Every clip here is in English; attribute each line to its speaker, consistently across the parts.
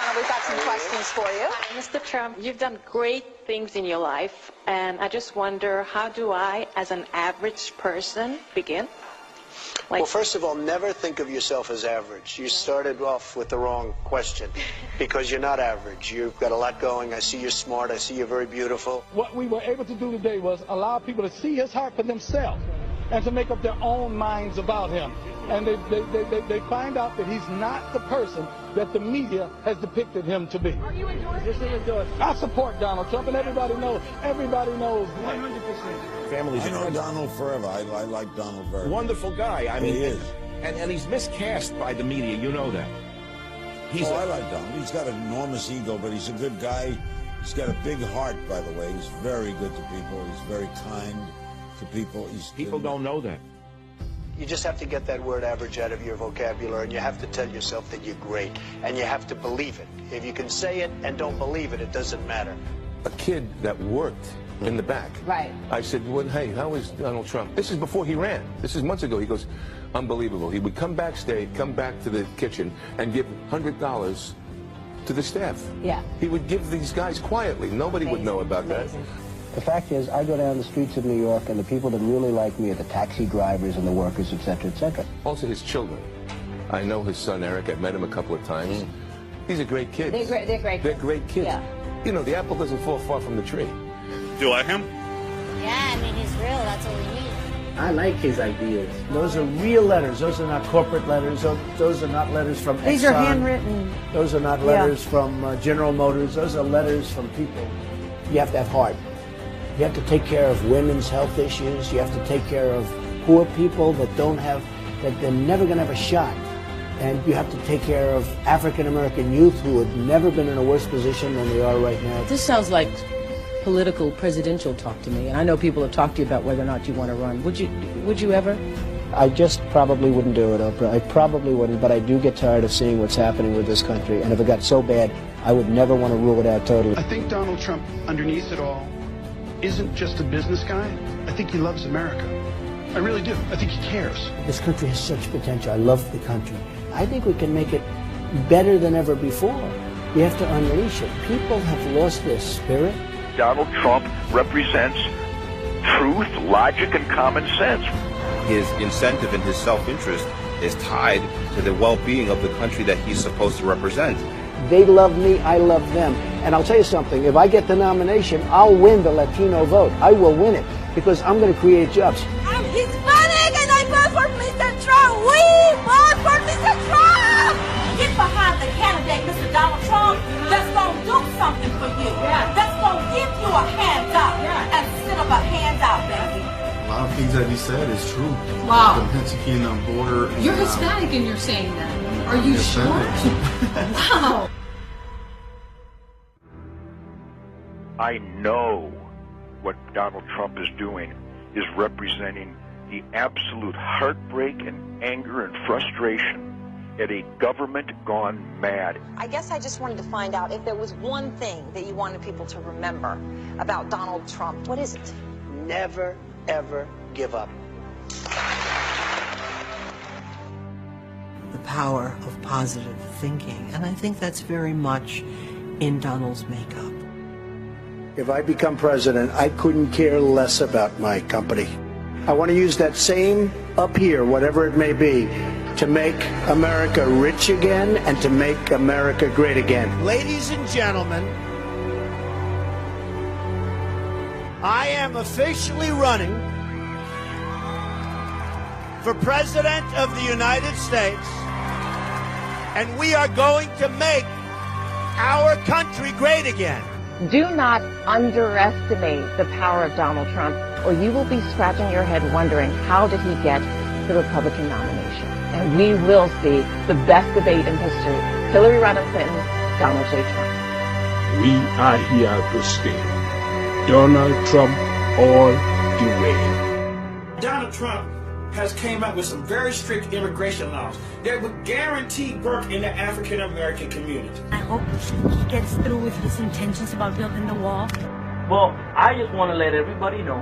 Speaker 1: Donald, we've got some questions for you.
Speaker 2: Mr. Trump, you've done great things in your life, and I just wonder, how do I, as an average person, begin?
Speaker 3: Well, first of all, never think of yourself as average. You started off with the wrong question, because you're not average. You've got a lot going. I see you're smart. I see you're very beautiful.
Speaker 4: What we were able to do today was allow people to see his heart for themselves and to make up their own minds about him. And they find out that he's not the person that the media has depicted him to be.
Speaker 5: Are you endorsing?
Speaker 4: I support Donald Trump, and everybody knows 100%.
Speaker 6: Families,
Speaker 7: I know Donald forever. I like Donald very much.
Speaker 6: wonderful guy. I mean,
Speaker 7: he is.
Speaker 6: And he's miscast by the media. You know that.
Speaker 7: I like Donald. He's got an enormous ego, but he's a good guy. He's got a big heart, by the way. He's very good to people. He's very kind to people.
Speaker 6: People don't know that.
Speaker 3: You just have to get that word average out of your vocabulary, and you have to tell yourself that you're great, and you have to believe it. If you can say it and don't believe it, it doesn't matter.
Speaker 8: A kid that worked in the back.
Speaker 1: Right.
Speaker 8: I said, well, hey, how is Donald Trump? This is before he ran. This is months ago. He goes, unbelievable. He would come backstage, come back to the kitchen, and give $100 to the staff.
Speaker 1: Yeah.
Speaker 8: He would give these guys quietly. Nobody would know about that.
Speaker 9: The fact is, I go down the streets of New York, and the people that really like me are the taxi drivers and the workers, et cetera, et cetera.
Speaker 8: Also his children. I know his son, Eric. I've met him a couple of times. These are great kids.
Speaker 1: They're great
Speaker 8: kids.
Speaker 1: Yeah.
Speaker 8: You know, the apple doesn't fall far from the tree.
Speaker 10: Do you like him?
Speaker 11: Yeah, I mean, he's real. That's all we need.
Speaker 12: I like his ideas. Those are real letters. Those are not corporate letters. Those are not letters from Exxon.
Speaker 1: These are handwritten.
Speaker 12: Those are not letters from General Motors. Those are letters from people. You have to have heart. You have to take care of women's health issues. You have to take care of poor people that they're never going to have a shot. And you have to take care of African-American youth who have never been in a worse position than they are right now.
Speaker 13: This sounds like political presidential talk to me, and I know people have talked to you about whether or not you want to run. Would you ever?
Speaker 9: I just probably wouldn't do it, Oprah. I probably wouldn't, but I do get tired of seeing what's happening with this country. And if it got so bad, I would never want to rule it out totally.
Speaker 14: I think Donald Trump, underneath it all, isn't just a business guy. I think he loves America. I really do. I think he cares.
Speaker 9: This country has such potential. I love the country. I think we can make it better than ever before. We have to unleash it. People have lost their spirit.
Speaker 15: Donald Trump represents truth, logic, and common sense.
Speaker 16: His incentive and his self-interest is tied to the well-being of the country that he's supposed to represent.
Speaker 9: They love me, I love them. And I'll tell you something, if I get the nomination, I'll win the Latino vote. I will win it, because I'm going to create jobs.
Speaker 11: I'm Hispanic and I vote for Mr. Trump. We vote for Mr. Trump. Get behind the candidate, Mr. Donald Trump, that's going to do something for you. Yeah. That's going to give you a handout instead of a handout, baby.
Speaker 17: A lot of things that he said is true.
Speaker 5: Wow.
Speaker 17: The Mexican border.
Speaker 5: You're Hispanic and you're saying that. Are you sure? Wow.
Speaker 15: I know what Donald Trump is doing is representing the absolute heartbreak and anger and frustration at a government gone mad.
Speaker 18: I guess I just wanted to find out if there was one thing that you wanted people to remember about Donald Trump. What is it?
Speaker 3: Never, ever give up.
Speaker 19: The power of positive thinking, and I think that's very much in Donald's makeup.
Speaker 9: If I become president, I couldn't care less about my company. I want to use that same up here, whatever it may be, to make America rich again and to make America great again.
Speaker 12: Ladies and gentlemen, I am officially running for President of the United States, and we are going to make our country great again.
Speaker 2: Do not underestimate the power of Donald Trump, or you will be scratching your head wondering, how did he get the Republican nomination? And we will see the best debate in history. Hillary Rodham Clinton, Donald J. Trump.
Speaker 4: We are here to stay. Donald Trump all the way.
Speaker 20: Donald Trump has came up with some very strict immigration laws that would guarantee work in the African American community.
Speaker 11: I hope he gets through with his intentions about building the wall.
Speaker 5: Well, I just want to let everybody know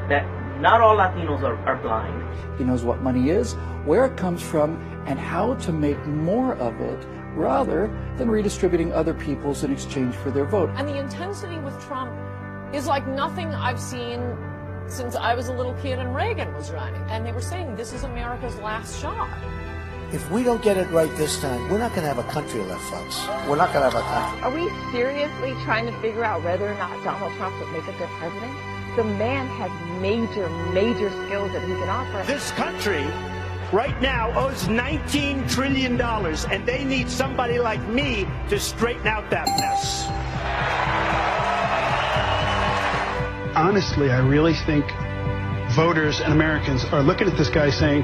Speaker 5: that not all Latinos are blind.
Speaker 6: He knows what money is, where it comes from, and how to make more of it
Speaker 10: rather than redistributing other people's in exchange for their vote.
Speaker 21: And the intensity with Trump is like nothing I've seen since I was a little kid and Reagan was running. And they were saying this is America's last shot.
Speaker 12: If we don't get it right this time, we're not going to have a country left, folks. We're not going to have a country.
Speaker 2: Are we seriously trying to figure out whether or not Donald Trump would make a good president? The man has major skills that he can offer.
Speaker 9: This country right now owes $19 trillion, and they need somebody like me to straighten out that mess.
Speaker 14: Honestly, I really think voters and Americans are looking at this guy saying,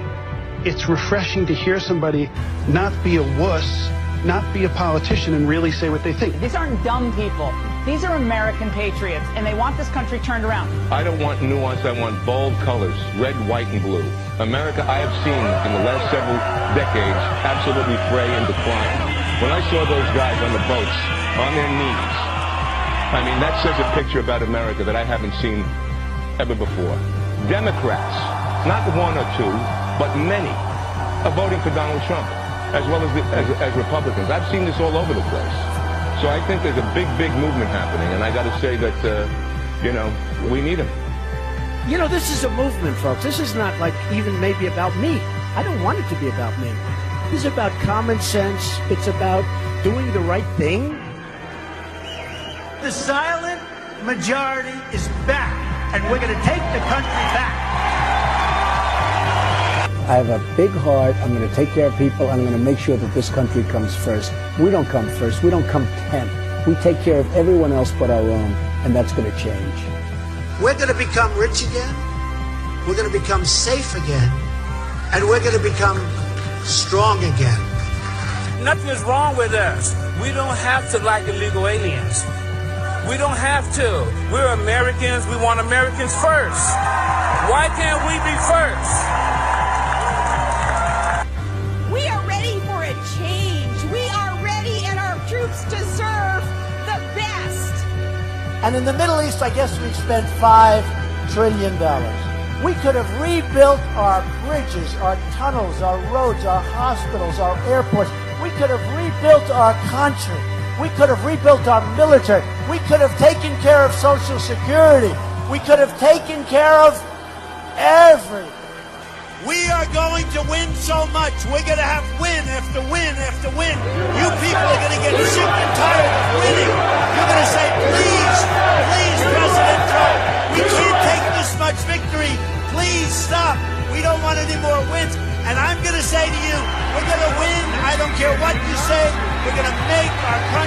Speaker 14: it's refreshing to hear somebody not be a wuss, not be a politician, and really say what they think.
Speaker 22: These aren't dumb people. These are American patriots, and they want this country turned around.
Speaker 8: I don't want nuance. I want bold colors, red, white, and blue. America, I have seen in the last several decades, absolutely fray and decline. When I saw those guys on the boats, on their knees, I mean, that says a picture about America that I haven't seen ever before. Democrats, not one or two, but many, are voting for Donald Trump, as well as Republicans. I've seen this all over the place. So I think there's a big movement happening, and I got to say that, we need him.
Speaker 12: You know, this is a movement, folks. This is not like even maybe about me. I don't want it to be about me. This is about common sense. It's about doing the right thing.
Speaker 9: The silent majority is back, and we're going to take the country back.
Speaker 12: I have a big heart. I'm going to take care of people. I'm going to make sure that this country comes first. We don't come first. We don't come 10th. We take care of everyone else but our own, and that's going to change.
Speaker 9: We're going to become rich again. We're going to become safe again. And we're going to become strong again.
Speaker 23: Nothing is wrong with us. We don't have to like illegal aliens. We don't have to. We're Americans. We want Americans first. Why can't we be first?
Speaker 11: We are ready for a change. We are ready, and our troops deserve the best.
Speaker 12: And in the Middle East, I guess we've spent $5 trillion. We could have rebuilt our bridges, our tunnels, our roads, our hospitals, our airports. We could have rebuilt our country. We could have rebuilt our military. We could have taken care of Social Security. We could have taken care of everything.
Speaker 9: We are going to win so much. We're going to have win after win after win. You people are going to get sick and tired of winning. You're going to say, please, President Trump, we can't take this much victory. Please stop. We don't want any more wins. And I'm going to say to you, we're going to win. I don't care what you say. We're going to make our country